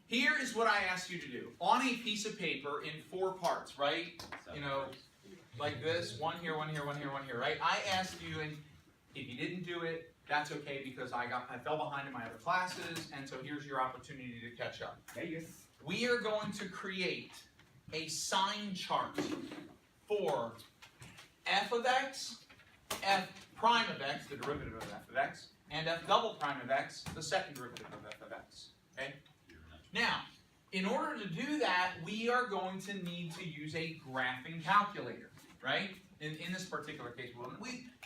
here is what I asked you to do. On a piece of paper in 4 parts, right? You know, like this, one here, one here, one here, one here, right? I asked you, and if you didn't do it, that's okay because I fell behind in my other classes, and so here's your opportunity to catch up. We are going to create a sign chart for f of x, f prime of x, the derivative of f of x, and f double prime of x, the second derivative of f of x. Okay? Now, in order to do that, we are going to need to use a graphing calculator, right? In this particular case,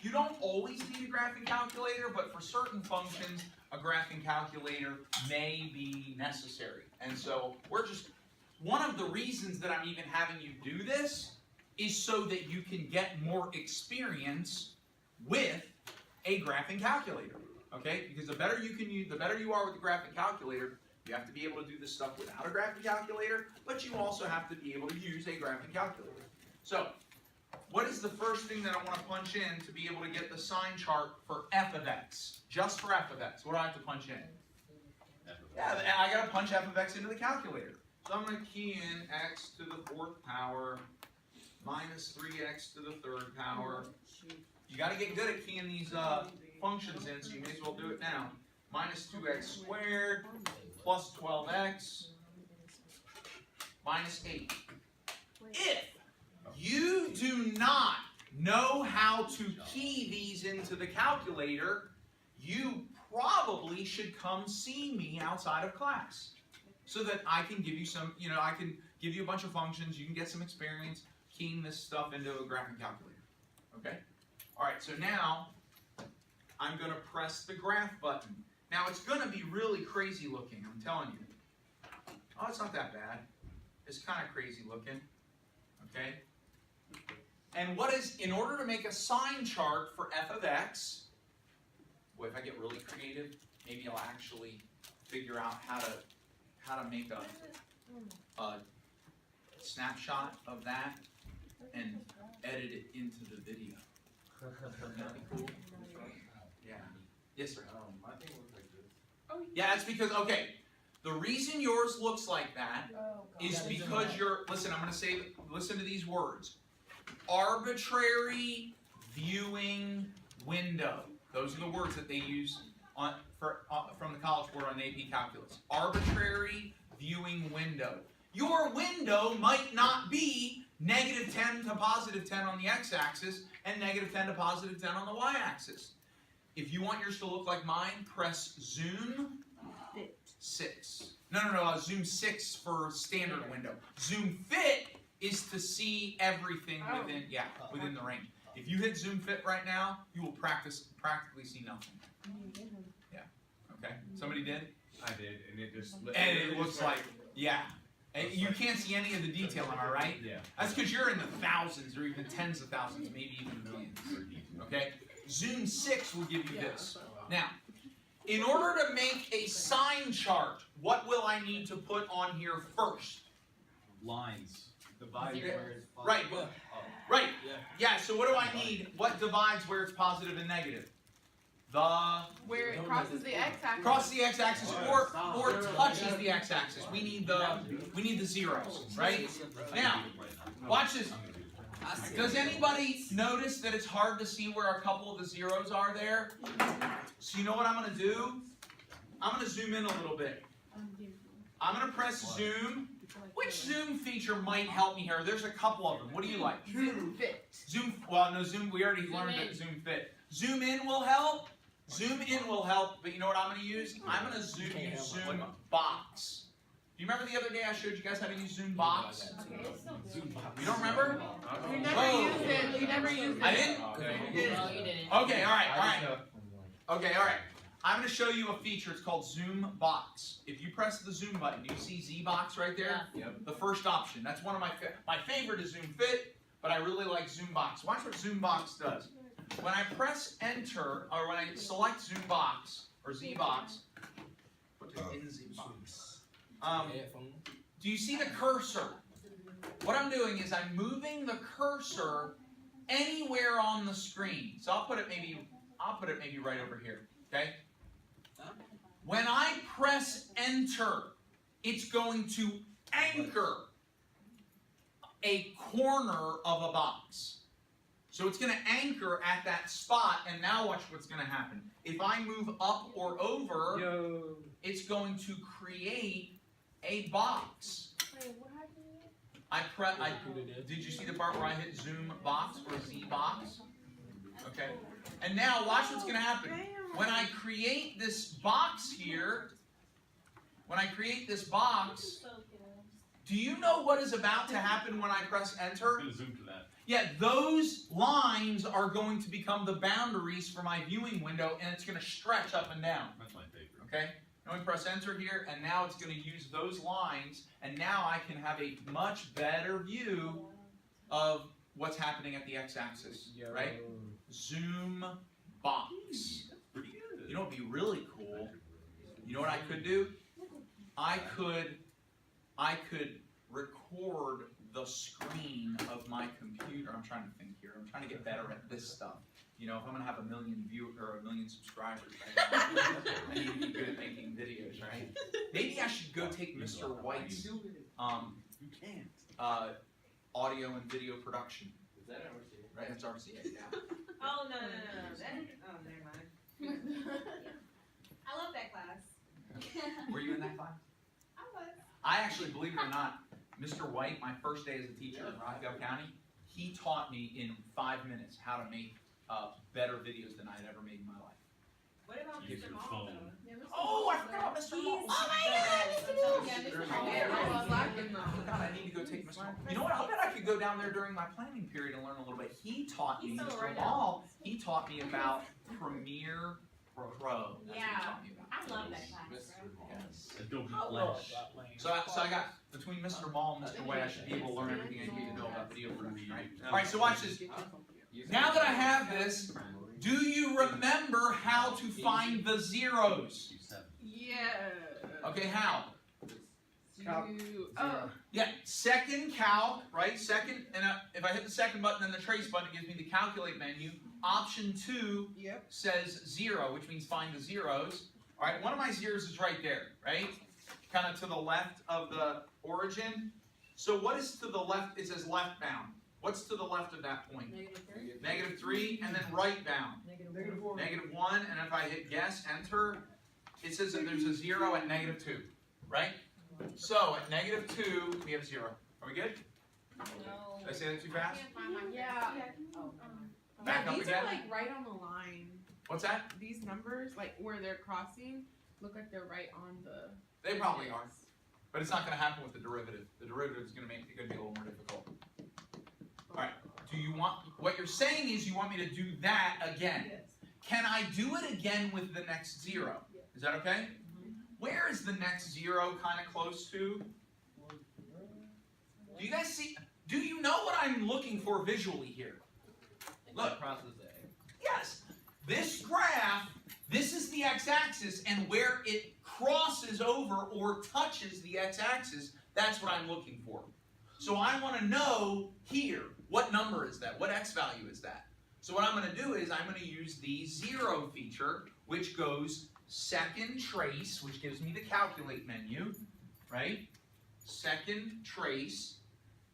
you don't always need a graphing calculator, but for certain functions, a graphing calculator may be necessary. And so one of the reasons that I'm even having you do this is so that you can get more experience with a graphing calculator. Okay? Because the better you are with the graphing calculator, you have to be able to do this stuff without a graphing calculator, but you also have to be able to use a graphing calculator. So, what is the first thing that I want to punch in to be able to get the sign chart for f of x? Just for f of x. What do I have to punch in? Yeah, I got to punch f of x into the calculator. So I'm going to key in x to the 4th power minus 3x to the 3rd power. You got to get good at keying these functions in, so you may as well do it now. Minus 2x squared plus 12x minus 8. If you do not know how to key these into the calculator, you probably should come see me outside of class so that I can give you some, I can give you a bunch of functions, you can get some experience keying this stuff into a graphing calculator. Okay? All right, so now I'm going to press the graph button. Now it's going to be really crazy looking, I'm telling you. Oh, it's not that bad. It's kind of crazy looking. Okay? And in order to make a sign chart for f of x, boy, if I get really creative, maybe I'll actually figure out how to make a snapshot of that and edit it into the video. That'd be cool. Yeah. Yes, sir. My thing looks like this. Yeah, that's because, okay, the reason yours looks like that is because listen, I'm going to say, listen to these words. Arbitrary viewing window. Those are the words that they use from the College Board on AP Calculus. Arbitrary viewing window. Your window might not be negative 10 to positive 10 on the x-axis and negative 10 to positive 10 on the y-axis. If you want yours to look like mine, press Zoom 6. No, Zoom 6 for standard window. Zoom Fit is to see everything within the range. If you hit Zoom Fit right now, you will practically see nothing. Yeah. Okay. Somebody did? I did, and it just. And it looks like, yeah. And you can't see any of the detail, am I right? Yeah. That's because you're in the thousands or even tens of thousands, maybe even millions. Okay? Zoom 6 will give you this. Now, in order to make a sign chart, what will I need to put on here first? Lines. Divide where it's positive. Right. Right. Yeah, so what do I need? What divides where it's positive and negative? Where it crosses the x-axis. Crosses the x-axis or touches the x-axis. We need the zeros, right? Now, watch this. Does anybody notice that it's hard to see where a couple of the zeros are there? So you know what I'm going to do? I'm going to zoom in a little bit. I'm going to press zoom. Which zoom feature might help me here? There's a couple of them. What do you like? Zoom Fit. Zoom, we already learned that Zoom Fit. Zoom in will help. Zoom in will help, but you know what I'm going to use? I'm going to use Zoom Box. Do you remember the other day I showed you guys how to use Zoom Box? You don't remember? You never used it. You never used it. I didn't? You didn't. Okay, all right. Okay, all right. I'm going to show you a feature. It's called Zoom Box. If you press the Zoom button, do you see Z Box right there? Yeah. Yep. The first option. That's one of my favorite is Zoom Fit, but I really like Zoom Box. Watch what Zoom Box does. When I press Enter, or when I select Zoom Box, or Z Box, put it in Z Box. Do you see the cursor? What I'm doing is I'm moving the cursor anywhere on the screen. So I'll put it maybe right over here. Okay? When I press Enter, it's going to anchor a corner of a box. So it's going to anchor at that spot, and now watch what's going to happen. If I move up or over, it's going to create a box. Wait, what happened? Did you see the part where I hit zoom box or Z box? Okay. And now watch what's going to happen. When I create this box here, do you know what is about to happen when I press enter? I'm gonna zoom to that. Yeah, those lines are going to become the boundaries for my viewing window, and it's going to stretch up and down. That's my favorite. Okay? Now we press enter here, and now it's going to use those lines, and now I can have a much better view of what's happening at the x-axis, right? Zoom box. Pretty good. You know what would be really cool? You know what I could do? I could record the screen of my computer. I'm trying to think here. I'm trying to get better at this stuff. You know, if I'm gonna have a million subscribers, right? I need to be good at making videos, right? Maybe I should go take Mr. White's You can't. audio and video production. Is that RCA? Right, that's RCA. Yeah. Oh, no. Never mind. I love that class. Were you in that class? I was. I actually, believe it or not, Mr. White, my first day as a teacher in Rockdale County, he taught me in 5 minutes how to make better videos than I'd ever made in my life. What about Use Mr. your Mall, phone. though? Oh, I forgot about Mr. Mall. Oh my God, Mr. Mall. Yeah, Mr. Mr. Mall. Mall. Oh God, I need to go take Mr. Mall. You know what? I bet I could go down there during my planning period and learn a little bit. He taught me, He's so Mr. right Mall, he taught me about Premiere Pro. That's what he Yeah. taught me about. I love that class, bro. Yes. Adobe Oh, Flash. So I got, between Mr. Mall and Mr. White, I should be able to learn everything I need to know about video production, right? Alright, so watch this. Now that I have this, do you remember how to find the zeros? Yeah. Okay, how? Oh. Yeah, second calc, right? Second, and if I hit the second button and the trace button, it gives me the calculate menu. Option 2 Yep. says 0, which means find the zeros. Alright, one of my zeros is right there, right? Kind of to the left of the origin. So what is to the left? It says left bound. What's to the left of that point? -3, and then right bound. -1, and if I hit guess, enter, it says that there's a 0 at -2, right? So at -2, we have 0. Are we good? No. Did I say that too fast? Yeah. Back Yeah, up these again. are like right on the line. What's that? These numbers, like where they're crossing, look like they're right on the. They probably are, but it's not going to happen with the derivative. The derivative is going to make it going to be a little more difficult. All right. Do you want? What you're saying is you want me to do that again. Can I do it again with the next 0? Is that okay? Where is the next 0 kind of close to? Do you guys see? Do you know what I'm looking for visually here? Look. Process A. Yes. This graph, this is the x-axis, and where it crosses over or touches the x-axis, that's what I'm looking for. So I want to know here, what number is that? What x value is that? So what I'm going to do is I'm going to use the 0 feature, which goes second trace, which gives me the calculate menu, right? Second trace.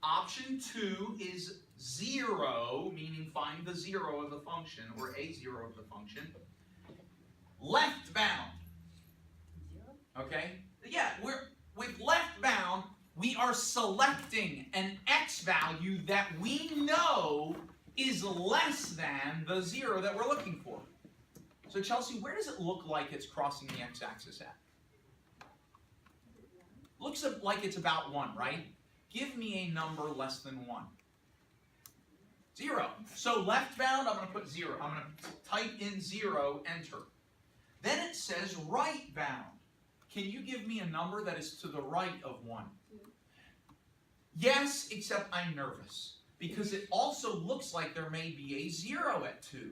Option 2 is 0, meaning find the 0 of the function, or a 0 of the function. Left bound. Okay? Yeah, with left bound, we are selecting an x value that we know is less than the 0 that we're looking for. So Chelsea, where does it look like it's crossing the x-axis at? Looks like it's about 1, right? Give me a number less than 1. 0. So left bound, I'm going to put 0. I'm going to type in 0, enter. Then it says right bound. Can you give me a number that is to the right of 1? Yes, except I'm nervous. Because it also looks like there may be a 0 at 2.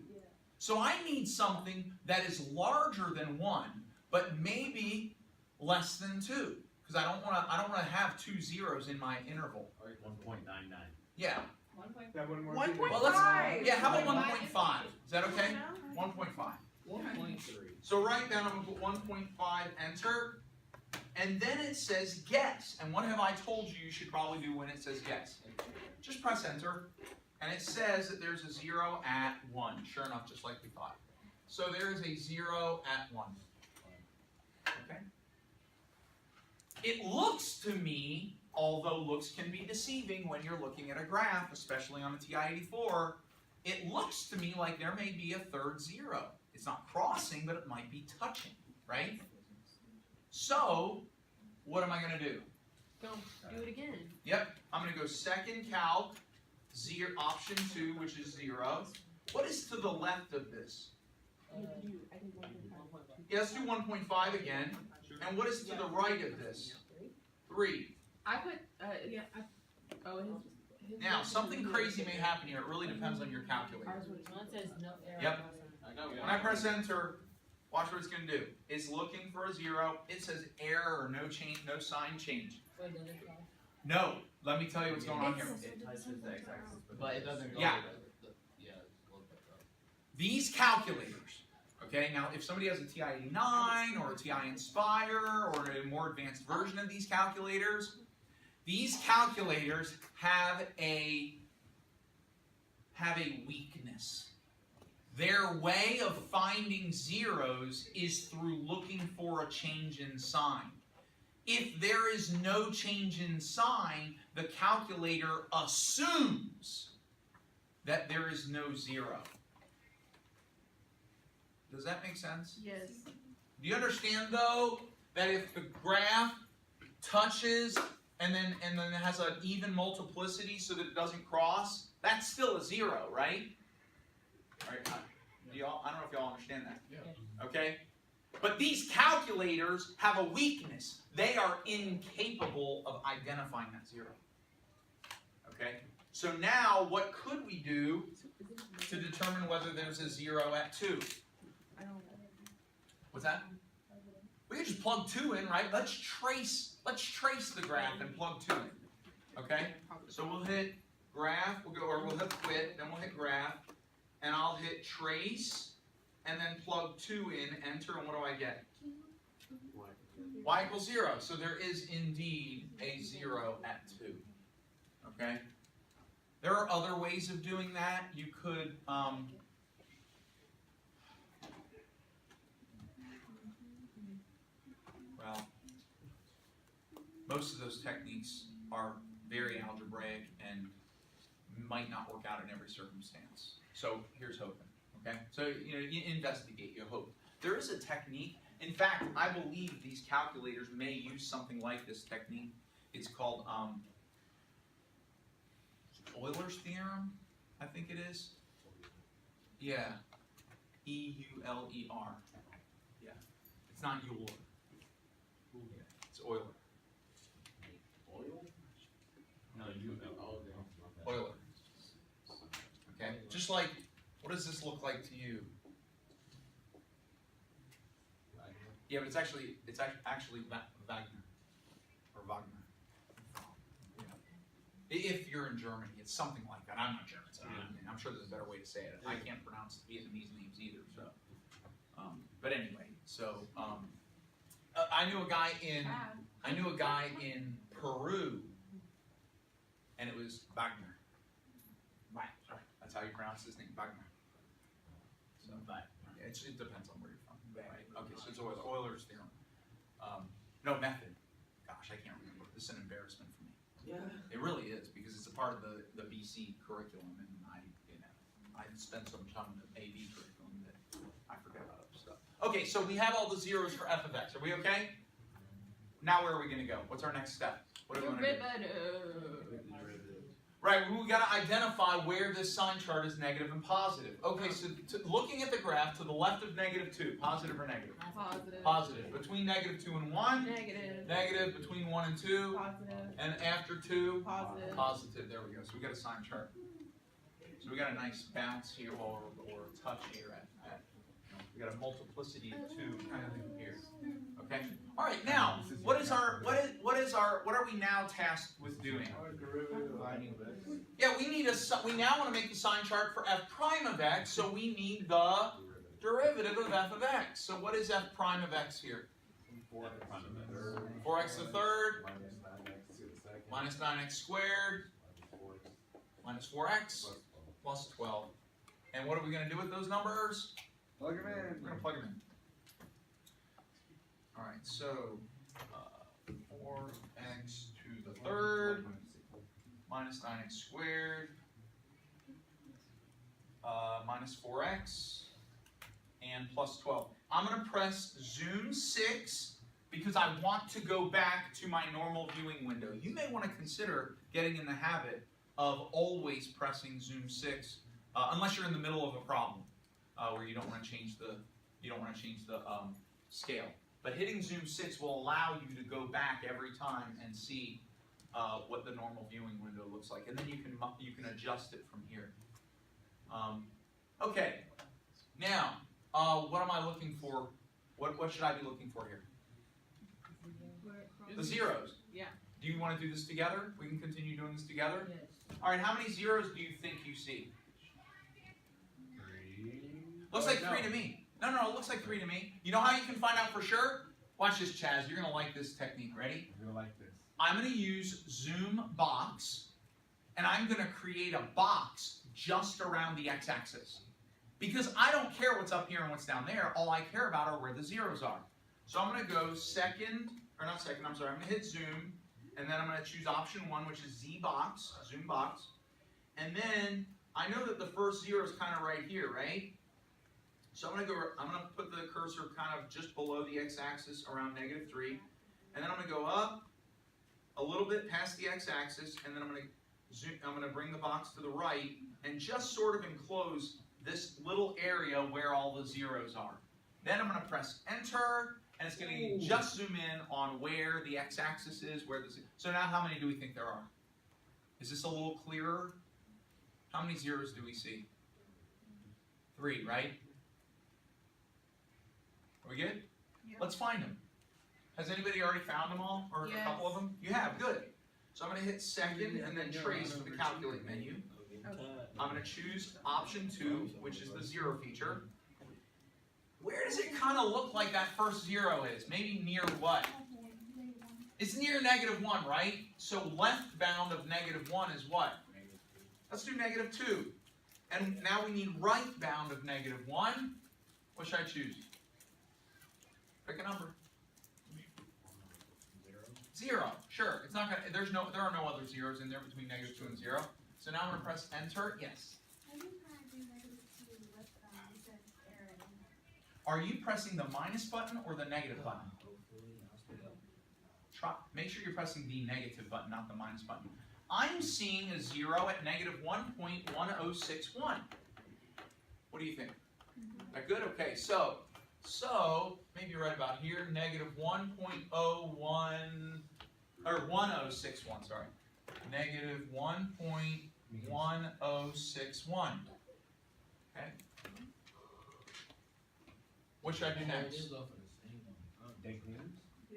So I need something that is larger than 1, but maybe less than 2. Because I don't want to have 2 zeros in my interval. 1.99. Yeah. 1.5. Well, let's, yeah, how about 1.5? Is that okay? 1.5. 1.3. So right down, I'm going to put 1.5, enter. and then it says guess. And what have I told you should probably do when it says guess? Just press enter, and it says that there's a 0 at 1. Sure enough, just like we thought. So there is a 0 at 1. Okay? It looks to me, although looks can be deceiving when you're looking at a graph, especially on a TI-84, it looks to me like there may be a third 0. It's not crossing, but it might be touching, right? So, what am I going to do? Go do it again. Yep, I'm going to go second calc, option 2, which is 0. What is to the left of this? Yeah, let's do 1.5 again. And what is to the right of this? 3. I put Now, something crazy may happen here. It really depends on your calculator. One says no error. Yep. I know. When I press enter, watch what it's going to do. It's looking for a 0. It says error or no change, no sign change. Wait, does it go? No, let me tell you what's going on here. It touches the x-axis, but it doesn't go. Yeah. Yeah, it's a little bit though. These calculators, okay, now if somebody has a TI-89 or a TI-Inspire or a more advanced version of these calculators have a weakness. Their way of finding zeros is through looking for a change in sign. If there is no change in sign, the calculator assumes that there is no 0. Does that make sense? yes. Do you understand though that if the graph touches and then it has an even multiplicity so that it doesn't cross, that's still a 0, right? Right? I don't know if y'all understand that. Yeah. Okay? But these calculators have a weakness. They are incapable of identifying that 0. Okay? So now, what could we do to determine whether there's a 0 at 2? I don't. What's that? We can just plug 2 in, right? Let's trace the graph and plug 2 in. Okay? So we'll hit graph, we'll hit quit, then we'll hit graph, and I'll hit trace, and then plug 2 in, enter, and what do I get? Y equals 0. So there is indeed a 0 at 2. Okay? There are other ways of doing that. You could, well, most of those techniques are very algebraic and might not work out in every circumstance. So here's hoping. Okay? So you investigate, you hope. There is a technique. In fact, I believe these calculators may use something like this technique. It's called Euler's theorem, I think it is. Yeah. E-U-L-E-R. Yeah. It's not Euler. It's Euler. Oil? No, you. Euler. Okay? Just like, what does this look like to you? Yeah, but it's actually Wagner or Wagner. Yeah. If you're in Germany, it's something like that. I'm not German, so I'm sure there's a better way to say it. I can't pronounce Vietnamese names either. So, but anyway, so I knew a guy in Peru, and it was Wagner. Right. That's how you pronounce his name, Wagner. So, yeah, it depends on where you're from. Right. Okay, so it's Euler's theorem. No method. Gosh, I can't remember. This is an embarrassment for me. Yeah. It really is, because it's a part of the BC curriculum, and I spent some time in the AV curriculum that I forget about other stuff. Okay, so we have all the zeros for f of x. Are we okay? Now where are we going to go? What's our next step? What do we want to do? Right, we got to identify where this sign chart is negative and positive. Okay, so looking at the graph, to the left of -2, positive or negative? Positive. Positive. Between -2 and 1? Negative. Negative. Between 1 and 2? Positive. And after 2? Positive. Positive. There we go. So we got a sign chart. So we got a nice bounce here, or touch here at we got a multiplicity of 2 kind of thing here. Okay. All right. Now, what are we now tasked with doing? Yeah, we now want to make the sign chart for f prime of x, so we need the derivative of f of x. So what is f prime of x here? F prime of x. 4x to the third, minus 9x to the second, minus 9x squared, minus 4x, minus 4x plus 12. plus 12. And what are we going to do with those numbers? Plug them We're in. going to plug them in. All right, so 4x to the third minus 9x squared minus 4x and plus 12. I'm going to press zoom 6 because I want to go back to my normal viewing window. You may want to consider getting in the habit of always pressing zoom 6 unless you're in the middle of a problem where you don't want to change the scale. But hitting zoom 6 will allow you to go back every time and see what the normal viewing window looks like, and then you can adjust it from here. Okay, now what am I looking for? What should I be looking for here? The zeros. Yeah. Do you want to do this together? We can continue doing this together. Yes. All right. How many zeros do you think you see? 3. Looks like 3 to me. No, it looks like 3 to me. You know how you can find out for sure? Watch this, Chaz. You're gonna like this technique. Ready? I'm gonna like this. I'm gonna use zoom box, and I'm gonna create a box just around the x-axis. Because I don't care what's up here and what's down there. All I care about are where the zeros are. So I'm gonna go I'm gonna hit zoom, and then I'm gonna choose option 1, which is Z box, zoom box. And then I know that the first zero is kind of right here, right? So I'm gonna put the cursor kind of just below the x-axis around -3. And then I'm gonna go up a little bit past the x-axis, and then I'm gonna bring the box to the right and just sort of enclose this little area where all the zeros are. Then I'm gonna press enter, and it's gonna just zoom in on where the x-axis is, so now how many do we think there are? Is this a little clearer? How many zeros do we see? 3, right? Are we good? Yeah. Let's find them. Has anybody already found them all, or a Yes. couple of them? You have, good. So I'm going to hit second and then trace with the calculate menu. I'm going to choose option 2, which is the zero feature. Where does it kind of look like that first zero is? Maybe near what? It's near -1, right? So left bound of -1 is what? Let's do -2. And now we need right bound of -1. What should I choose? Pick a number. 0. Sure. It's not gonna. There are no other zeros in there between -2 and 0. So now I'm gonna press enter. Yes. Are you pressing the minus button or the negative button? Make sure you're pressing the negative button, not the minus button. I'm seeing a 0 at -1.1061. What do you think? Is that good? Okay, so maybe right about here, -1.01 or 1061. Sorry, -1.1061. Okay. What should I do next?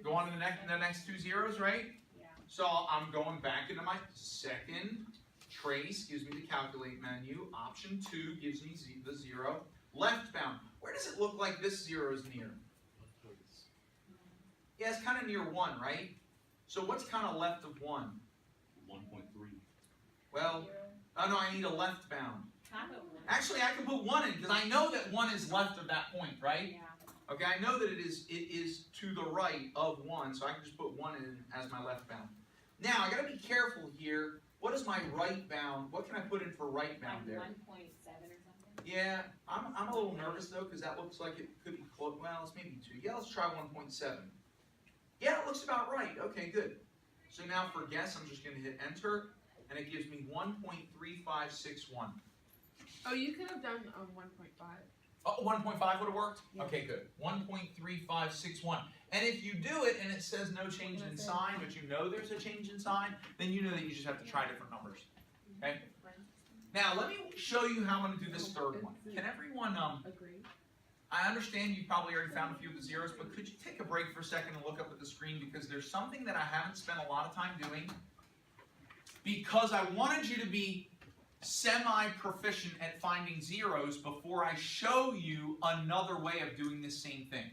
Go on to the next 2 zeros, right? Yeah. So I'm going back into my second. Trace gives me the calculate menu. Option 2 gives me the 0. Left bound. Where does it look like this 0 is near? Yeah, it's kind of near 1, right? So what's kind of left of 1? 1.3. Well, oh no, I need a left bound. Kind of one. Actually, I can put 1 in because I know that 1 is left of that point, right? Yeah. Okay, I know that it is to the right of 1, so I can just put 1 in as my left bound. Now, I got to be careful here. What is my right bound? What can I put in for right bound there? 1.7 or something. Yeah, I'm a little nervous though because that looks like it could be close. Well, it's maybe 2. Yeah, let's try 1.7. Yeah, it looks about right. Okay, good. So now for guess, I'm just going to hit enter, and it gives me 1.3561. Oh, you could have done 1.5. Oh, 1.5 would have worked? Yeah. Okay, good. 1.3561. And if you do it and it says no change in sign, but you know there's a change in sign, then you know that you just have to try different numbers. Okay? Now, let me show you how I'm going to do this third one. Can everyone, Agree. I understand you probably already found a few of the zeros, but could you take a break for a second and look up at the screen because there's something that I haven't spent a lot of time doing because I wanted you to be semi-proficient at finding zeros before I show you another way of doing this same thing.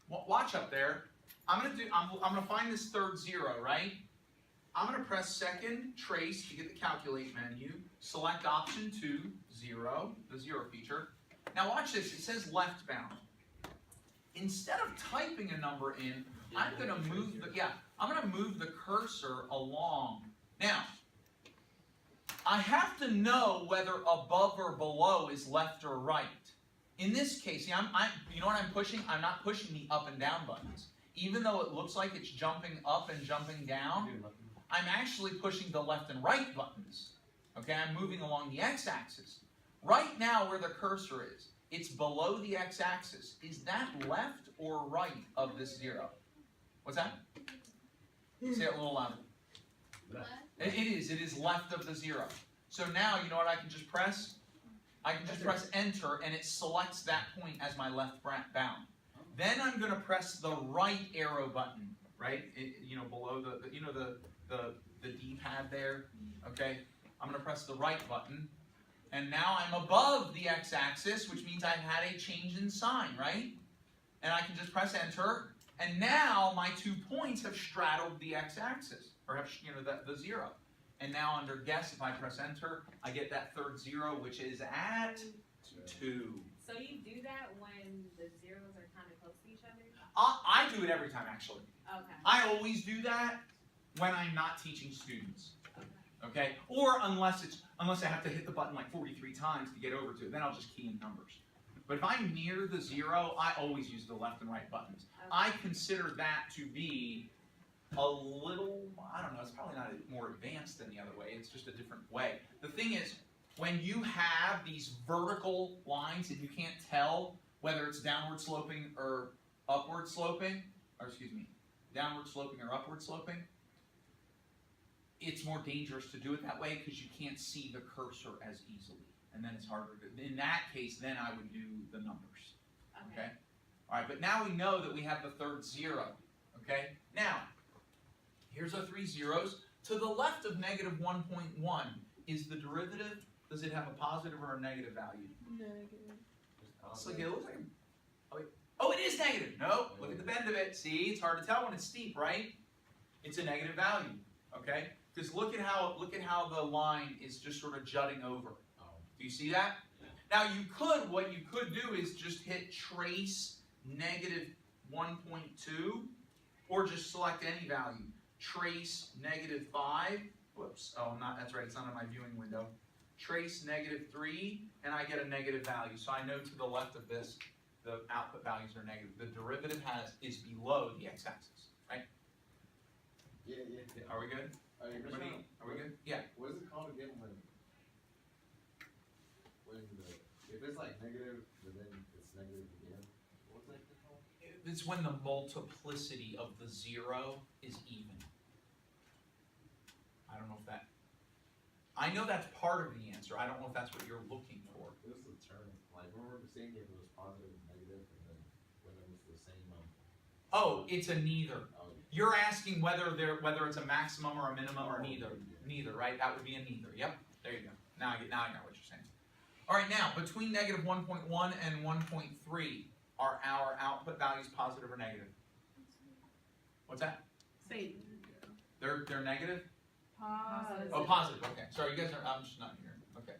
Watch up there. I'm gonna find this third zero, right? I'm gonna press second trace to get the calculate menu, select option 2, 0, the 0 feature. Now watch this, it says left bound. Instead of typing a number in, I'm gonna move the cursor along. Now, I have to know whether above or below is left or right. In this case, see, you know what I'm pushing? I'm not pushing the up and down buttons. Even though it looks like it's jumping up and jumping down, I'm actually pushing the left and right buttons. Okay, I'm moving along the x-axis. Right now, where the cursor is, it's below the x-axis. Is that left or right of this 0? What's that? Say it a little louder. It is left of the 0. So now, you know what I can just press? I can just press enter and it selects that point as my left bound. Then I'm going to press the right arrow button, right? Below the D-pad there, okay? I'm going to press the right button. And now I'm above the x-axis, which means I've had a change in sign, right? And I can just press enter. And now my 2 points have straddled the x-axis, or have, the 0. And now under guess, if I press enter, I get that third 0, which is at 2. So you do that when the zeros are kind of close to each other? I do it every time, actually. Okay. I always do that when I'm not teaching students. Okay? Or unless I have to hit the button like 43 times to get over to it, then I'll just key in numbers. But if I'm near the 0, I always use the left and right buttons. Okay. I consider that to be a little, I don't know, it's probably not more advanced than the other way, it's just a different way. The thing is, when you have these vertical lines and you can't tell whether it's downward sloping or upward sloping, downward sloping or upward sloping, it's more dangerous to do it that way because you can't see the cursor as easily. And then it's harder to, in that case, then I would do the numbers. Okay? All right, but now we know that we have the third 0. Okay? Now, here's our 3 zeros. To the left of negative 1.1 is the derivative. Does it have a positive or a negative value? Negative. It looks like oh, it is negative. No, look at the bend of it. See, it's hard to tell when it's steep, right? It's a negative value. Okay? Because look at how the line is just sort of jutting over. Do you see that? Now what you could do is just hit trace negative 1.2, or just select any value. Trace negative 5. Whoops. Oh, that's right. It's not in my viewing window. Trace negative 3, and I get a negative value. So I know to the left of this, the output values are negative. The derivative is below the x-axis, right? Yeah. Are we good? Are we good? Yeah. What is it called again when if it's like negative, but then it's negative again? What's that called? It's when the multiplicity of the 0 is even. I don't know if that. I know that's part of the answer. I don't know if that's what you're looking for. It was the term. Like, I remember seeing if it was positive and negative, and then when it was the same. Oh, it's a neither. Oh, You're asking whether it's a maximum or a minimum or neither. Yeah. Neither, right? That would be a neither. Yep. There you go. Now I know what you're saying. All right. Now between negative 1.1 and 1.3, are our output values positive or negative? What's that? Say They're negative. positive. Oh, positive. Okay. Sorry, you guys are. I'm just not here. Okay.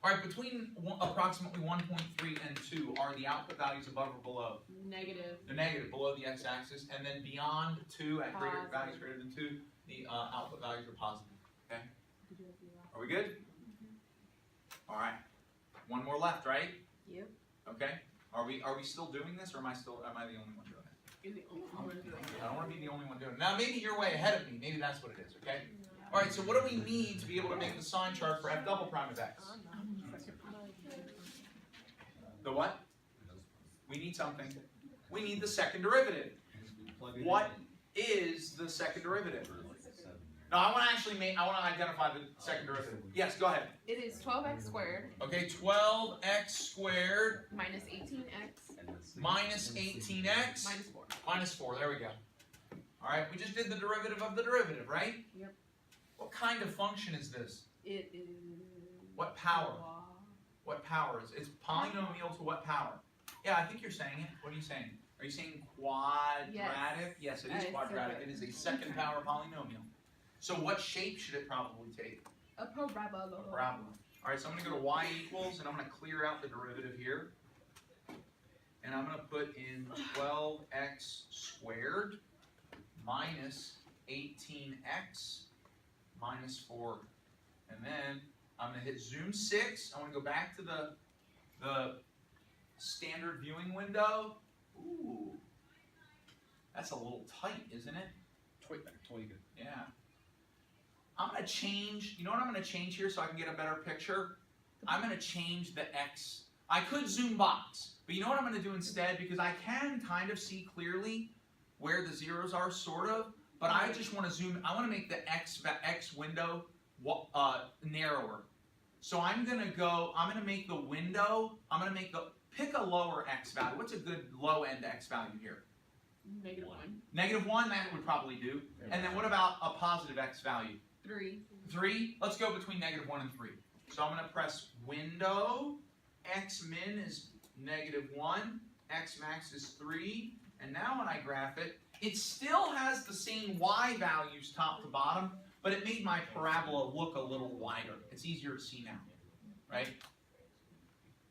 All right. Between approximately 1.3 and 2, are the output values above or below? Negative. They're negative, below the x-axis, and then beyond 2, at values greater than 2, the output values are positive. Okay. Are we good? All right. One more left, right? Yep. Okay. Are we still doing this, or am I the only one doing it? You're the only one doing it. I don't want to be the only one doing it. Now, maybe you're way ahead of me. Maybe that's what it is. Okay. All right. So, what do we need to be able to make the sign chart for f double prime of x? The what? We need something. We need the second derivative. What is the second derivative? No, I want to identify the second derivative. Yes, go ahead. It is 12x squared Okay, 12x squared minus 18x minus 18x minus 4. minus 4. There we go. All right, we just did the derivative of the derivative, right? Yep. What kind of function is this? It is. What power? What power is it? It's polynomial to what power? Yeah, I think you're saying it. What are you saying? Are you saying quadratic? Yes, it is It's quadratic. so It good. is a second power polynomial. So what shape should it probably take? A parabola. A parabola. All right, so I'm going to go to y equals, and I'm going to clear out the derivative here. And I'm going to put in 12x squared minus 18x minus 4. And then I'm going to hit zoom 6. I want to go back to the standard viewing window. Ooh, that's a little tight, isn't it? Tweak it. Yeah. I'm going to change, you know what I'm going to change here so I can get a better picture? I'm going to change the X. I could zoom box, but you know what I'm going to do instead? Because I can kind of see clearly where the zeros are, sort of, but I just want to zoom, I want to make the X window narrower. So I'm going to make the window, pick a lower X value. What's a good low end X value here? -1. -1, that would probably do. And then what about a positive X value? 3. 3? Let's go between -1 and 3. So I'm going to press window, X min is -1, X max is 3, and now when I graph it, it still has the same Y values top to bottom, but it made my parabola look a little wider. It's easier to see now, right?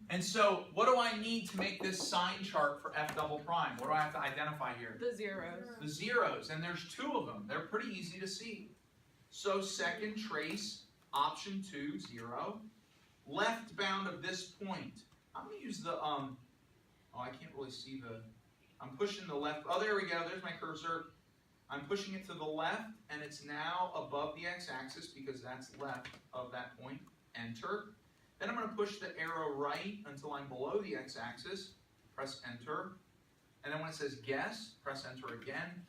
And so, what do I need to make this sign chart for F double prime? What do I have to identify here? The zeros. The zeros, and there's 2 of them. They're pretty easy to see. So second trace, option 2, 0. Left bound of this point. I'm going to use the, oh, I can't really see I'm pushing the left, oh, there we go, there's my cursor. I'm pushing it to the left, and it's now above the x-axis because that's left of that point. Enter. Then I'm going to push the arrow right until I'm below the x-axis. Press enter. And then when it says guess, press enter again.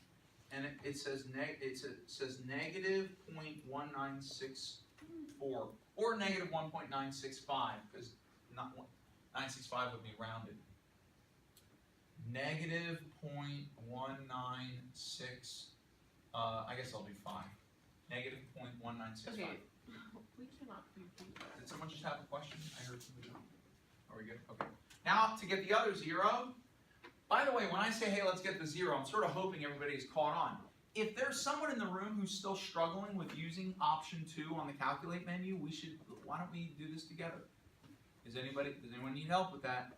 And it says negative 0.1964 or negative 1.965 because not 965 would be rounded. Negative 0.196. I guess I'll do 5. Negative 0.1965. Okay. We cannot do that. Did someone just have a question? I heard somebody. Are we good? Okay. Now to get the other 0. By the way, when I say, hey, let's get the 0, I'm sort of hoping everybody's caught on. If there's someone in the room who's still struggling with using option 2 on the calculate menu, why don't we do this together? Does anyone need help with that?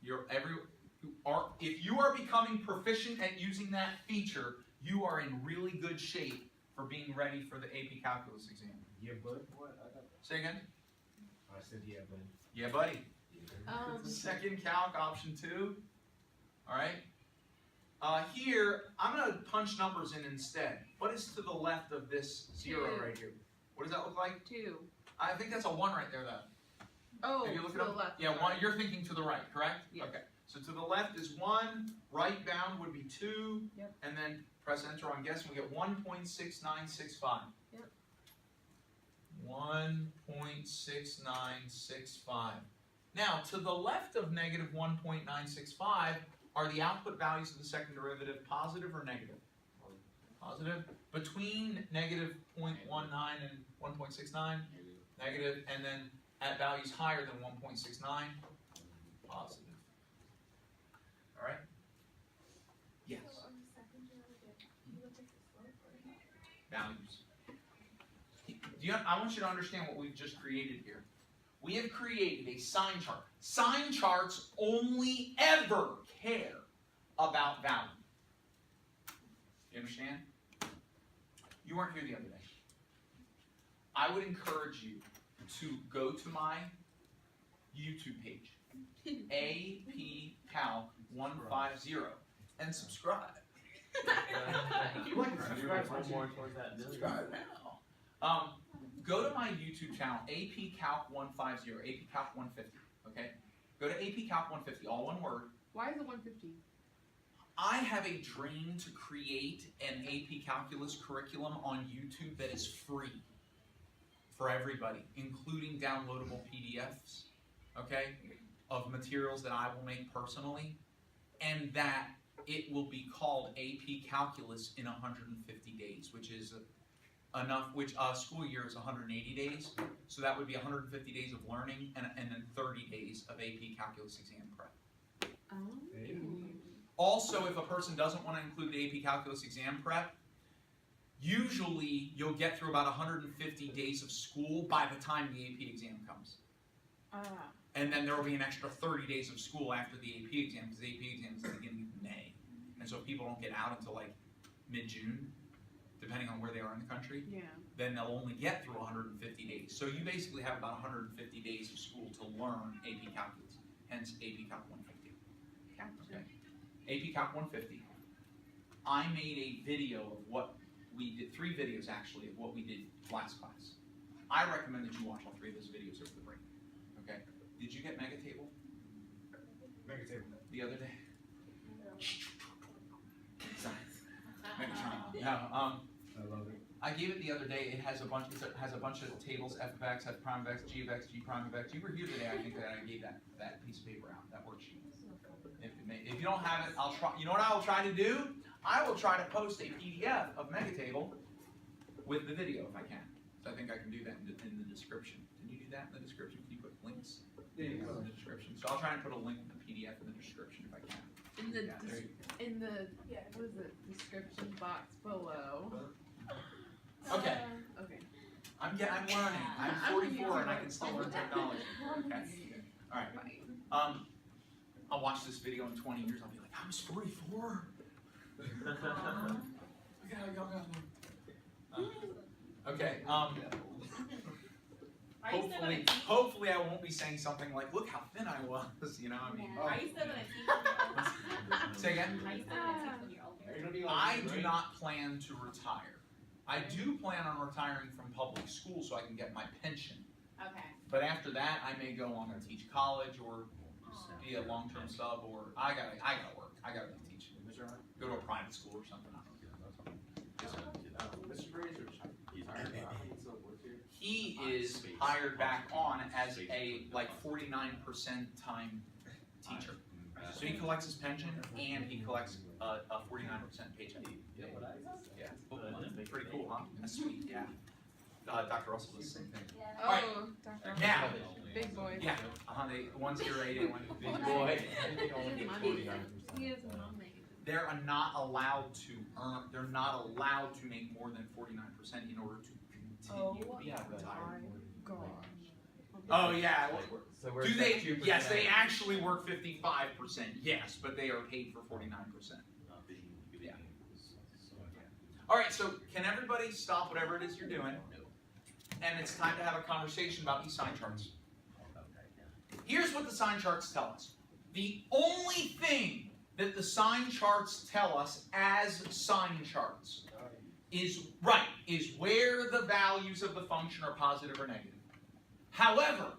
If you are becoming proficient at using that feature, you are in really good shape for being ready for the AP Calculus exam. Yeah, bud. What? Say again? I said yeah, bud. Yeah, buddy. Second calc, option 2. All right. Here, I'm going to punch numbers in instead. What is to the left of this 0 2. right here? What does that look like? 2. I think that's a 1 right there, though. Oh, If you look to it the up, left. yeah, 1. You're thinking to the right, correct? Yes. Okay. So to the left is 1. Right bound would be 2. Yep. And then press enter. I'm guessing we get 1.6965. Yep. 1.6965. Now, to the left of negative 1.965, are the output values of the second derivative positive or negative? Positive. Between negative 0.19 and 1.69, negative, and then at values higher than 1.69, positive. All right? Yes. So on the second derivative, you look at the slope or not? Values. I want you to understand what we've just created here. We have created a sign chart. Sign charts only ever care about value. You understand? You weren't here the other day. I would encourage you to go to my YouTube page, AP Calc 150, and subscribe. You like to subscribe one more towards that million. Subscribe now. Go to my YouTube channel, AP Calc 150, AP Calc 150, okay? Go to AP Calc 150, all one word. Why is it 150? I have a dream to create an AP Calculus curriculum on YouTube that is free for everybody, including downloadable PDFs, okay, of materials that I will make personally, and that it will be called AP Calculus in 150 days, which is enough, which school year is 180 days, so that would be 150 days of learning and then 30 days of AP Calculus exam prep. Oh. Also, if a person doesn't want to include the AP Calculus exam prep, usually you'll get through about 150 days of school by the time the AP exam comes. And then there will be an extra 30 days of school after the AP exam, because the AP exam is the beginning of May. And so if people don't get out until like mid-June, depending on where they are in the country, then they'll only get through 150 days. So you basically have about 150 days of school to learn AP Calculus, hence AP Calc 150. Okay. AP Calc 150. I made a video of what we did, 3 videos actually, of what we did last class. I recommend that you watch all 3 of those videos over the break. Okay? Did you get Megatable? Megatable. The other day? Megatron. No, I love it. I gave it the other day. It has a bunch of tables: f of x, f prime of x, g of x, g prime of x. You were here today. I think that I gave that piece of paper out, that worksheet. If you don't have it, I'll try. You know what I will try to do? I will try to post a PDF of Megatable with the video if I can. So I think I can do that in the description. Can you do that in the description? Can you put links in the description? So I'll try and put a link to the PDF in the description if I can. In the Yeah. what is it, description box below. Okay. Okay. I'm learning. I'm 44 and I can still learn technology. Okay. All right. I'll watch this video in 20 years. I'll be like, I was 44. Look at how young I am. Okay. Are you still gonna teach? Hopefully, I won't be saying something like, "Look how thin I was." You know, I mean. Yeah. Are you still gonna teach when you're older? Say again. Are you still gonna teach when you're older? Are you gonna be on I TV, do right? not plan to retire. I do plan on retiring from public school so I can get my pension. Okay. But after that, I may go on and teach college or be a long-term sub, or I gotta work. I gotta be teaching. Go to a private school or something. I don't know. Mr. Fraser, he's hired back. So what's your? He is hired back on as a like 49% time teacher. So he collects his pension and he collects a 49% paycheck. Yeah, pretty cool, huh? That's sweet. Yeah. Dr. Russell does the same thing. Oh, Alright. Dr. Now. Big boy. Yeah. One's here 80, one's big boy. He is money. They're not allowed to earn. They're not allowed to make more than 49% in order to continue being retired. Gosh. Oh yeah. So where's Do that they? 2%? Yes, they actually work 55%. Yes, but they are paid for 49%. Yeah. All right. So can everybody stop whatever it is you're doing? And it's time to have a conversation about these sign charts. Here's what the sign charts tell us. The only thing that the sign charts tell us as sign charts is where the values of the function are positive or negative. However,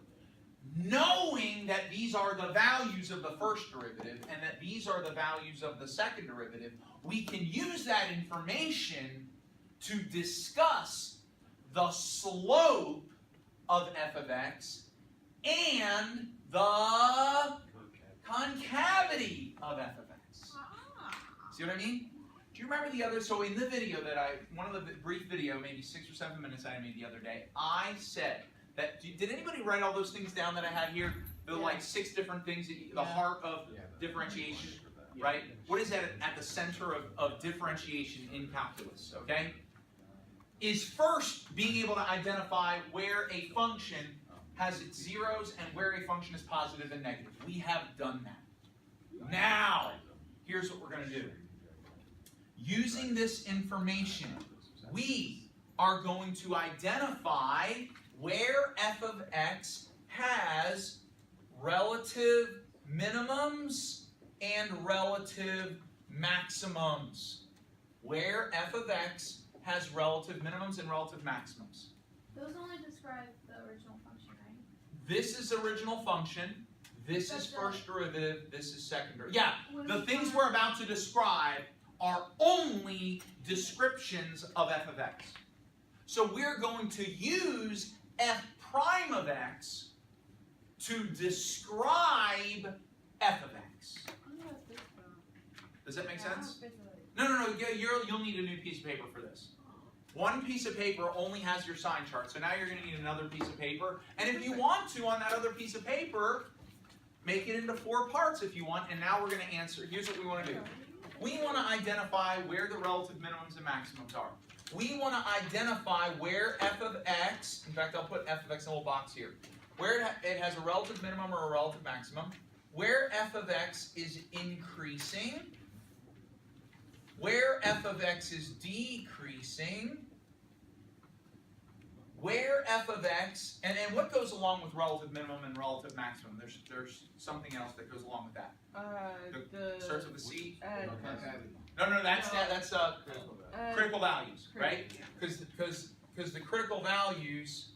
knowing that these are the values of the first derivative and that these are the values of the second derivative, we can use that information to discuss the slope of f of x and the concavity of f of x. See what I mean? Do you remember the other, so in the video that one of the brief video, maybe 6 or 7 minutes I made the other day, I said that, did anybody write all those things down that I had here? The like 6 different things, the heart of differentiation, right? What is that at the center of differentiation in calculus, okay? Is first being able to identify where a function has its zeros and where a function is positive and negative. We have done that. Now, here's what we're going to do. Using this information, we are going to identify where f of x has relative minimums and relative maximums. Where f of x has relative minimums and relative maximums. Those only describe the original function, right? This is original function. This is first derivative. This is second derivative. Yeah, the things we're about to describe are only descriptions of f of x. So we're going to use f prime of x to describe f of x. Does that make sense? No. You'll need a new piece of paper for this. One piece of paper only has your sign chart, so now you're going to need another piece of paper. And if you want to, on that other piece of paper, Make it into 4 parts if you want, and now we're going to answer. Here's what we want to do. We want to identify where the relative minimums and maximums are. We want to identify where f of x, in fact, I'll put f of x in a little box here, where it has a relative minimum or a relative maximum, where f of x is increasing, where f of x is decreasing, where f of x, and what goes along with relative minimum and relative maximum? There's something else that goes along with that. Starts with a C? No, that's critical values, right? Because the critical values,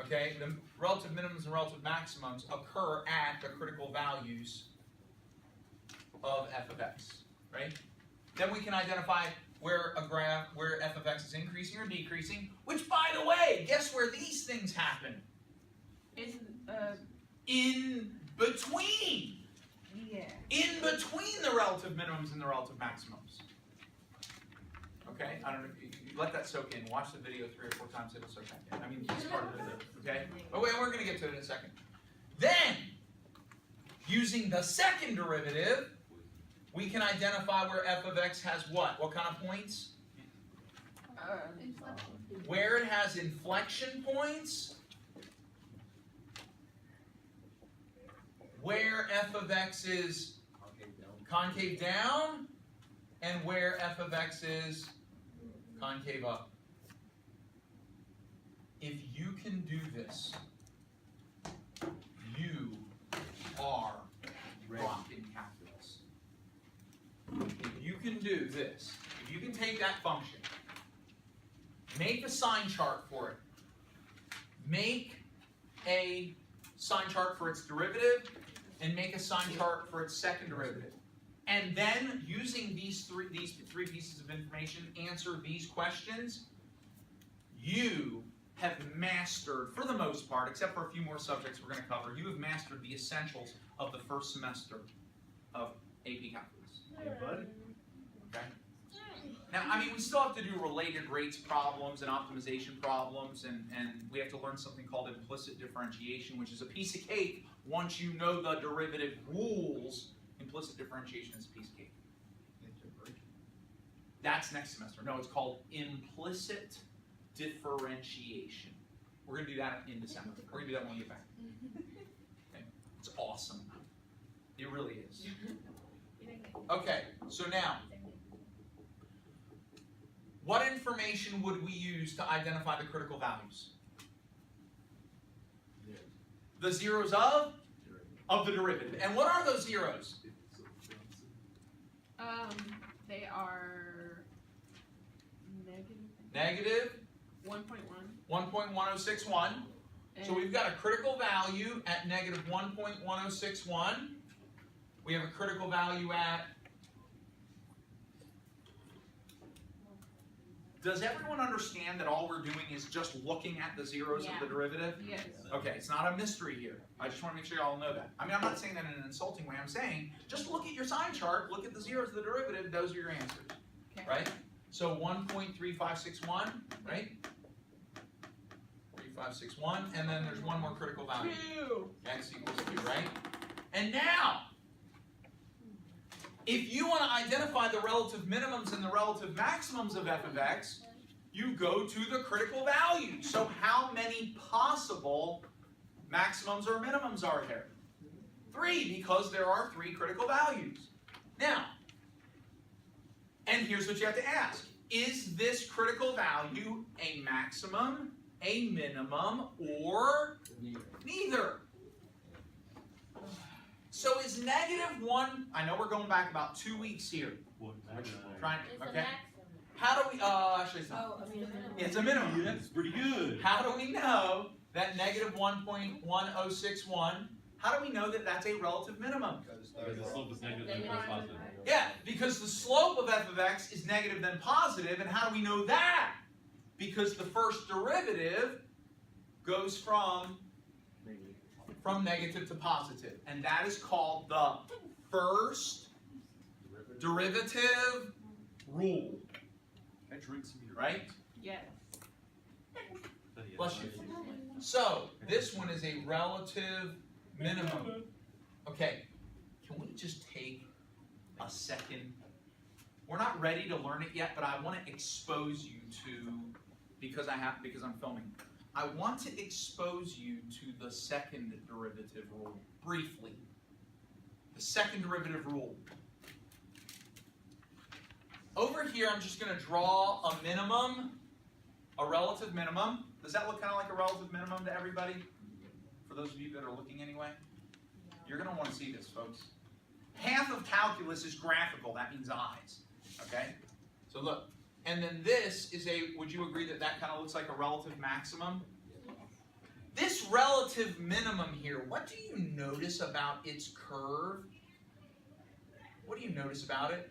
okay, the relative minimums and relative maximums occur at the critical values of f of x, right? Then we can identify where f of x is increasing or decreasing, which, by the way, guess where these things happen? In between. Yeah. In between the relative minimums and the relative maximums. Okay? I don't know. You let that soak in. Watch the video 3 or 4 times. It'll soak in. I mean, it's part of it. Okay? But wait, we're going to get to it in a second. Then, using the second derivative, we can identify where f of x has what? What kind of points? Inflection. Where it has inflection points. Where f of x is concave down, and where f of x is concave up. If you can do this, you are rocking calculus. If you can do this, if you can take that function, make a sign chart for it, make a sign chart for its derivative, and make a sign chart for its second derivative. And then, using these three pieces of information, answer these questions, you have mastered, for the most part, except for a few more subjects we're going to cover, you have mastered the essentials of the first semester of AP Calculus. Yeah, buddy. Okay? Now, I mean, we still have to do related rates problems and optimization problems, and we have to learn something called implicit differentiation, which is a piece of cake once you know the derivative rules. Implicit differentiation is a piece of cake. That's next semester. No, it's called implicit differentiation. We're going to do that in December. We're going to do that when we get back. Okay? It's awesome. It really is. Okay, so now, what information would we use to identify the critical values? The zeros of the derivative. And what are those zeros? They are negative. Negative 1.1. 1.1061. So we've got a critical value at negative 1.1061. We have a critical value at... Does everyone understand that all we're doing is just looking at the zeros of the derivative? Yes. Okay, it's not a mystery here. I just want to make sure y'all know that. I mean, I'm not saying that in an insulting way. I'm saying just look at your sign chart, look at the zeros of the derivative, those are your answers. Okay. Right? So 1.3561, right? 3561, and then there's one more critical value. 2. X equals 2, right? And now, if you want to identify the relative minimums and the relative maximums of f of x, you go to the critical value. So how many possible maximums or minimums are there? 3, because there are 3 critical values. Now, and here's what you have to ask. Is this critical value a maximum, a minimum, or neither? So is negative 1, I know we're going back about 2 weeks here. Trying, It's a okay. maximum. How do we, actually it's not. Oh, I mean, a minimum. It's a minimum. Yeah, that's pretty good. How do we know that negative 1.1061, how do we know that that's a relative minimum? Because the slope is negative and it's positive. Yeah, because the slope of f of x is negative then positive, and how do we know that? Because the first derivative goes from negative to positive, and that is called the first derivative rule, I drink some of your right? Yes. Bless you. So, this one is a relative minimum. Okay, can we just take a second? We're not ready to learn it yet, but I want to expose you to, because I'm filming. I want to expose you to the second derivative rule, briefly. The second derivative rule. Over here, I'm just going to draw a minimum, a relative minimum. Does that look kind of like a relative minimum to everybody? For those of you that are looking anyway? You're going to want to see this, folks. Half of calculus is graphical. That means eyes. Okay? So look. And then this is would you agree that that kind of looks like a relative maximum? This relative minimum here, what do you notice about its curve? What do you notice about it?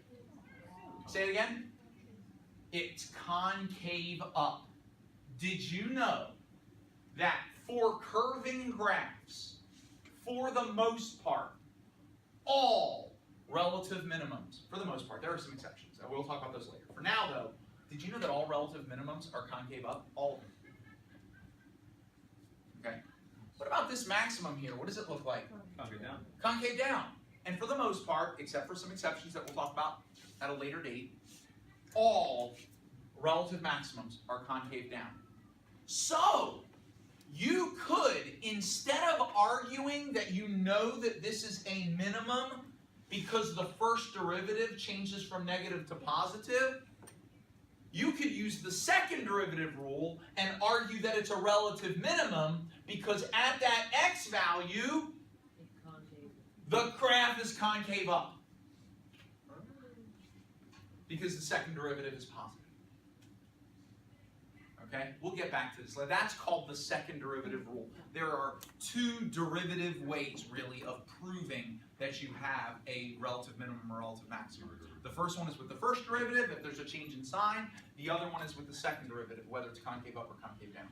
Say it again. It's concave up. Did you know that for curving graphs, for the most part, all relative minimums, for the most part, there are some exceptions. We'll talk about those later. For now, though, did you know that all relative minimums are concave up? All of them. Okay. What about this maximum here? What does it look like? Concave down. Concave down. And for the most part, except for some exceptions that we'll talk about at a later date, all relative maximums are concave down. So, you could, instead of arguing that you know that this is a minimum because the first derivative changes from negative to positive, you could use the second derivative rule and argue that it's a relative minimum because at that x value, the graph is concave up. Because the second derivative is positive. Okay? We'll get back to this. That's called the second derivative rule. There are two derivative ways, really, of proving that you have a relative minimum or relative maximum. The first one is with the first derivative, if there's a change in sign. The other one is with the second derivative, whether it's concave up or concave down.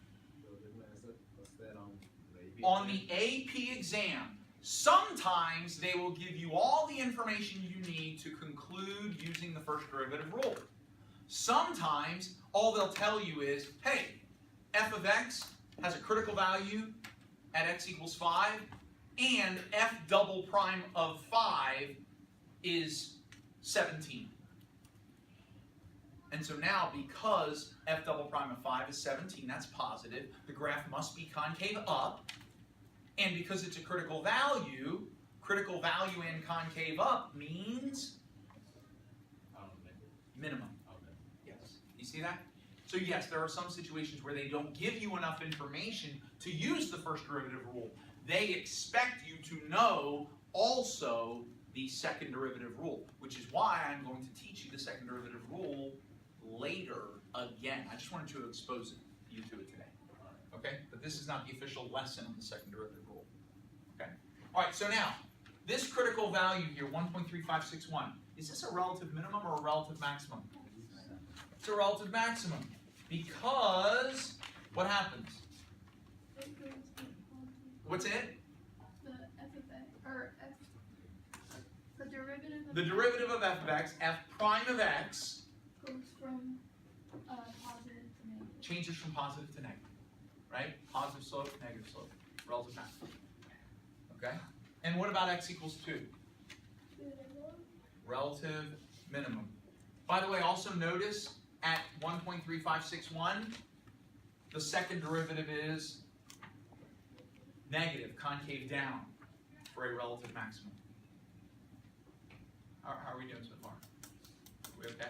On the AP exam, sometimes they will give you all the information you need to conclude using the first derivative rule. Sometimes all they'll tell you is, hey, f of x has a critical value at x equals 5, and f double prime of 5 is 17. And so now, because f double prime of 5 is 17, that's positive, the graph must be concave up. And because it's a critical value and concave up means minimum. Yes. You see that? So yes, there are some situations where they don't give you enough information to use the first derivative rule. They expect you to know also the second derivative rule, which is why I'm going to teach you the second derivative rule later again. I just wanted to expose you to it today. Okay? But this is not the official lesson on the second derivative rule. Okay? Alright, so now, this critical value here, 1.3561, is this a relative minimum or a relative maximum? It's a relative maximum. Because, what happens? It goes to What's it? the f of x, or f, the derivative of The derivative of f of x, f prime of x, goes from positive to negative. changes from positive to negative. Right? Positive slope, negative slope. Relative maximum. Okay? And what about x equals 2? Relative minimum. By the way, also notice at 1.3561, the second derivative is negative, concave down, for a relative maximum. How are we doing so far? Are we okay?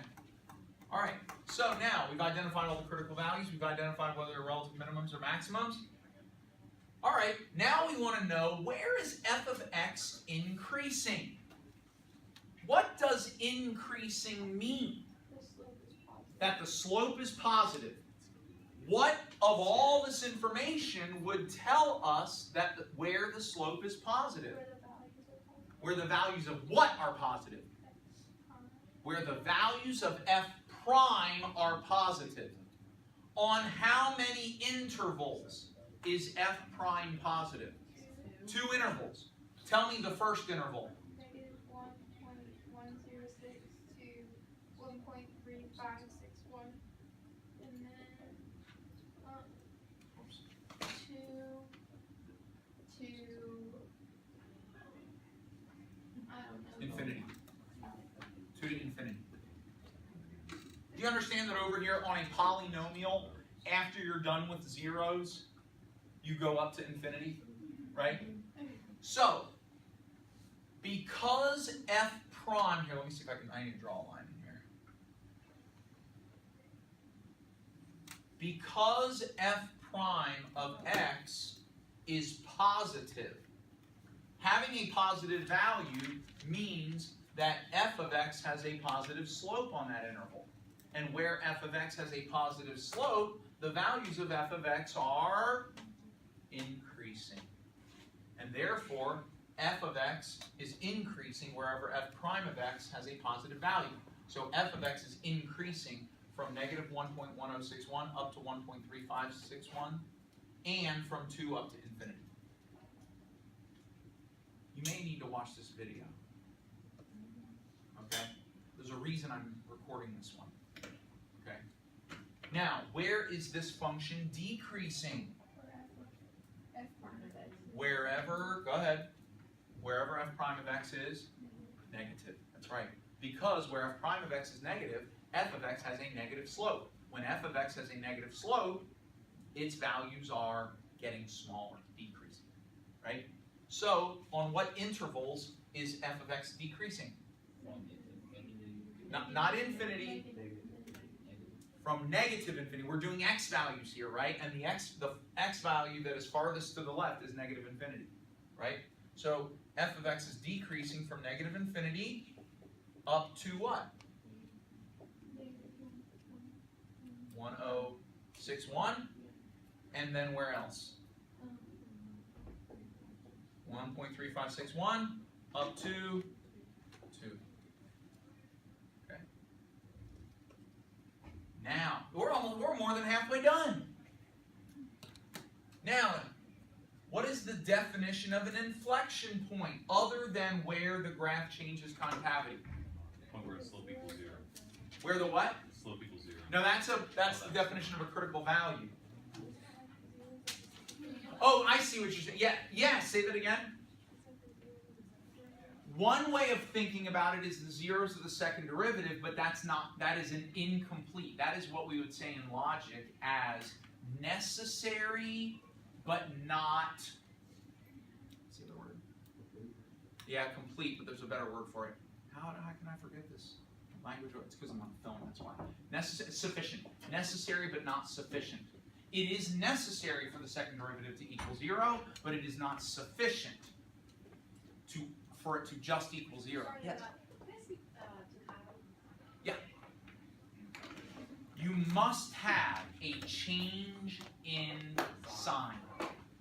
All right, so now we've identified all the critical values. We've identified whether they're relative minimums or maximums. All right, now we want to know, where is f of x increasing? What does increasing mean? The slope is positive. That the slope is positive. What of all this information would tell us that where the slope is positive? Where the values Where the values are positive. of what are positive? Where the values of f prime are positive. On how many intervals is f prime positive? 2 intervals. Tell me the first interval. Negative 1.106 to 1.3561, and then 2 to you understand that over here on a polynomial, after you're done with zeros, you go up to infinity, right? So, because f prime, here, let me see if I need to draw a line in here. Because f prime of x is positive, having a positive value means that f of x has a positive slope on that interval. And where f of x has a positive slope, the values of f of x are increasing. And therefore, f of x is increasing wherever f prime of x has a positive value. So f of x is increasing from negative 1.1061 up to 1.3561, and from 2 up to infinity. You may need to watch this video. Okay? There's a reason I'm recording this one. Okay? Now, where is this function decreasing? Wherever, go ahead, wherever f prime of x is negative. That's right. Because where f prime of x is negative, f of x has a negative slope. When f of x has a negative slope, its values are getting smaller, decreasing. Right? So, on what intervals is f of x decreasing? Not infinity. From negative infinity. We're doing x values here, right? And the x value that is farthest to the left is negative infinity, right? So f of x is decreasing from negative infinity up to what? 1061. And then where else? 1.3561 up to 2. Okay. Now, we're more than halfway done. Now, what is the definition of an inflection point other than where the graph changes concavity? Point where the slope equals 0. Where the what? Slope equals 0. No, that's the definition of a critical value. Oh, I see what you're saying. Yeah, say that again. One way of thinking about it is the zeros of the second derivative, but that is an incomplete. That is what we would say in logic as necessary, but not, what's the other word? Yeah, complete, but there's a better word for it. How can I forget this language? It's because I'm on film, that's why. Sufficient. Necessary, but not sufficient. It is necessary for the second derivative to equal 0, but it is not sufficient for it to just equal 0. Yes. Yeah. You must have a change in sign.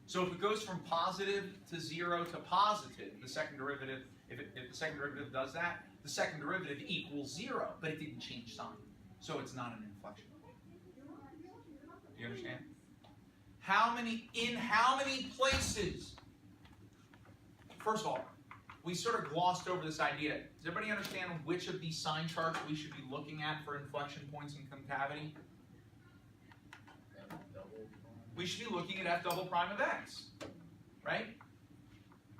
So if it goes from positive to 0 to positive, the second derivative, if the second derivative does that, the second derivative equals 0, but it didn't change sign. So it's not an inflection. Do you understand? In how many places? First of all, we sort of glossed over this idea. Does everybody understand which of these sign charts we should be looking at for inflection points in concavity? We should be looking at f double prime of x, right?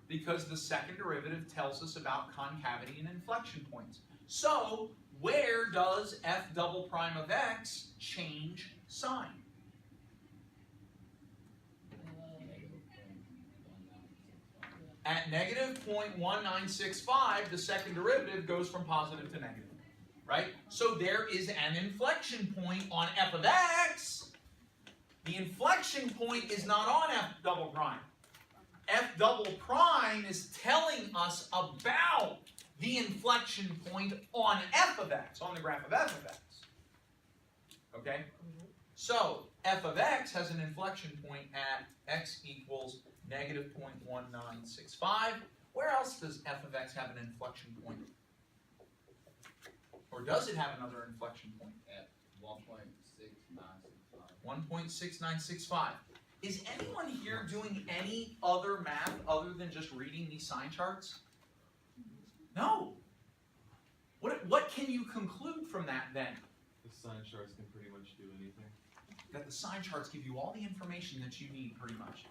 Because the second derivative tells us about concavity and inflection points. So, where does f double prime of x change sign? At negative 0.1965, the second derivative goes from positive to negative, right? So there is an inflection point on f of x. The inflection point is not on f double prime. F double prime is telling us about the inflection point on f of x, on the graph of f of x. Okay? So, f of x has an inflection point at x equals negative 0.1965. Where else does f of x have an inflection point? Or does it have another inflection point? At 1.6965. 1.6965. Is anyone here doing any other math other than just reading these sign charts? No. What can you conclude from that then? The sign charts can pretty much do anything. That the sign charts give you all the information that you need pretty much.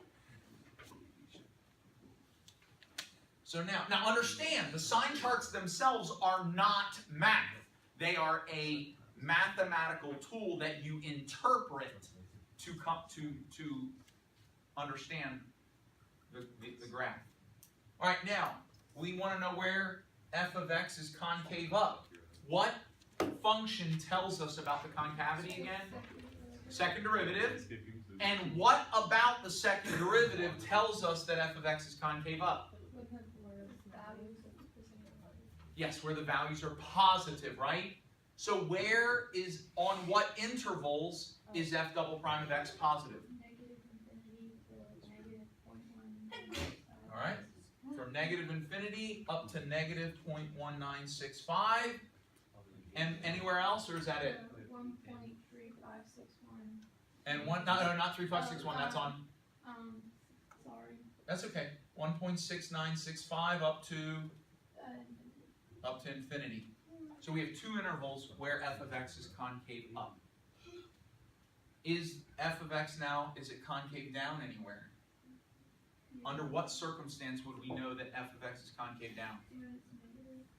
So now understand, the sign charts themselves are not math. They are a mathematical tool that you interpret to come to understand the graph. All right, now we want to know where f of x is concave up. What function tells us about the concavity again? Second derivative. And what about the second derivative tells us that f of x is concave up? Yes, where the values are positive, right? So where is, on what intervals is f double prime of x positive? All right, from negative infinity up to negative 0.1965. And anywhere else, or is that it? 1.3561. And one, no, not 3561. That's on. Sorry. That's okay. 1.6965 up to infinity. So we have two intervals where f of x is concave up. Is f of x now, is it concave down anywhere? Under what circumstance would we know that f of x is concave down?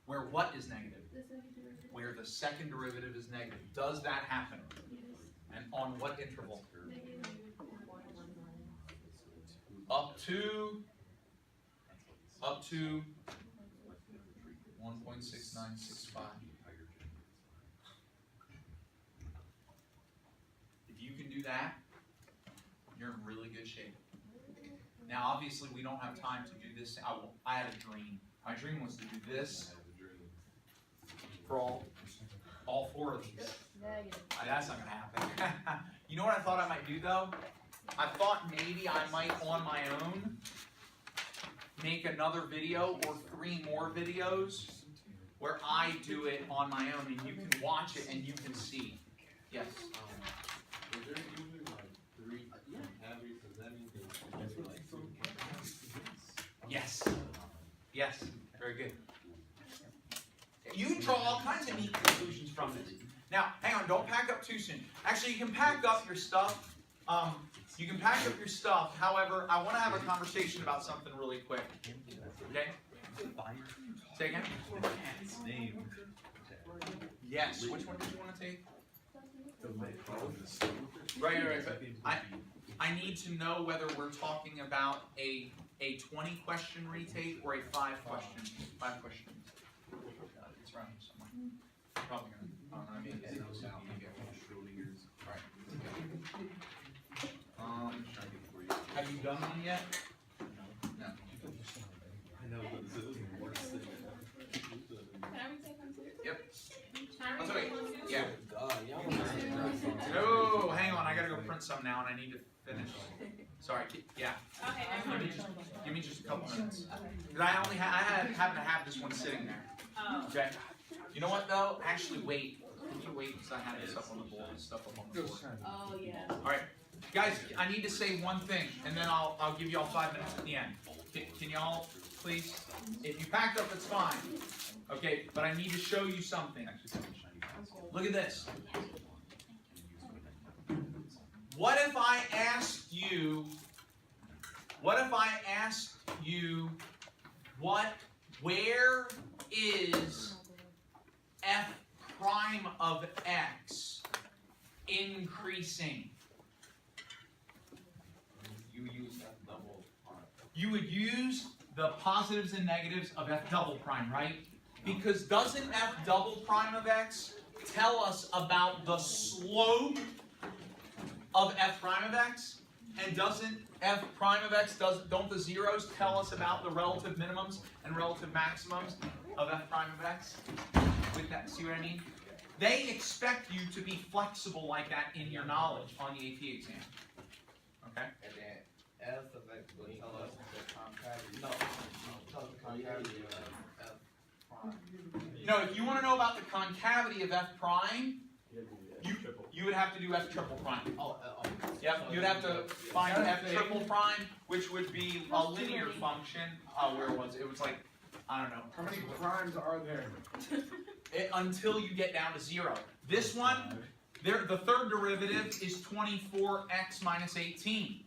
Where what is negative? Where the second derivative is negative. Does that happen? And on what interval? Up to 1.6965. If you can do that, you're in really good shape. Now, obviously, we don't have time to do this. I had a dream. My dream was to do this for all four of these. That's not going to happen. You know what I thought I might do, though? I thought maybe I might, on my own, make another video or 3 more videos where I do it on my own and you can watch it and you can see. Yes? Is there usually like 3 concavities? Does that mean there's like 2 concavities? Yes. Yes. Very good. You can draw all kinds of neat conclusions from this. Now, hang on, don't pack up too soon. Actually, you can pack up your stuff. You can pack up your stuff. However, I want to have a conversation about something really quick. Okay? Say again? Yes. Which one did you want to take? Right. But I need to know whether we're talking about a 20 question retake or a 5 question. It's around here somewhere. Probably gonna. I mean, have you done one yet? No. I know, but this is worse than. Can I retake them too? Yep. Can I That's retake okay. one too? Yeah. Oh, hang on. I gotta go print some now, and I need to finish. Sorry. Yeah. Okay, Give me just a couple minutes. Because I only happen to have this one sitting there. Oh. Okay. You know what though? Actually, wait. Can you wait? Because I have this up on the board. Stuff up on the board. Oh, yeah. All right, guys. I need to say one thing, and then I'll give you all 5 minutes at the end. Can y'all please? If you packed up, it's fine. Okay, but I need to show you something. Look at this. What if I asked you? What if I asked you? Where is f prime of x increasing? You use that double prime. You would use the positives and negatives of f double prime, right? Because doesn't f double prime of x tell us about the slope of f prime of x? And doesn't f prime of x, don't the zeros tell us about the relative minimums and relative maximums of f prime of x? With that, see what I mean? They expect you to be flexible like that in your knowledge on the AP exam. Okay? And then f of x will tell us the concavity. No, tell us the concavity of f prime. No, if you want to know about the concavity of f prime, you would have to do f triple prime. Yep, you'd have to find f triple prime, which would be a linear function. Where was it? It was like, I don't know. How many primes are there? Until you get down to 0. This one, the third derivative is 24x minus 18.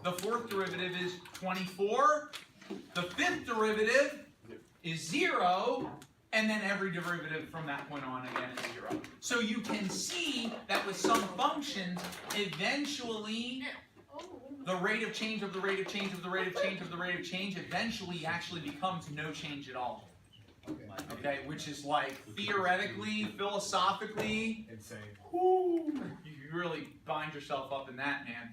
The fourth derivative is 24. The fifth derivative is 0. and then every derivative from that point on again is 0. So you can see that with some functions, eventually the rate of change of the rate of change of the rate of change of the rate of change eventually actually becomes no change at all. Okay, which is like theoretically, philosophically, Insane. whoo, you really bind yourself up in that, man.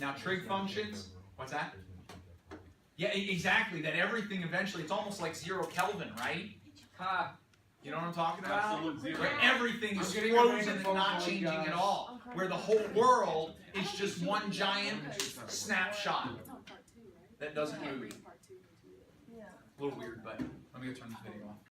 Now trig functions, what's that? Yeah, exactly, that everything eventually, it's almost like 0 Kelvin, right? Ha! You know what I'm talking about? Absolute zero. Where everything is I'm getting a frozen random and phone not call, changing guys. at all. Where the whole world is just one giant snapshot that doesn't move. Yeah. A little weird, but let me go turn this video off.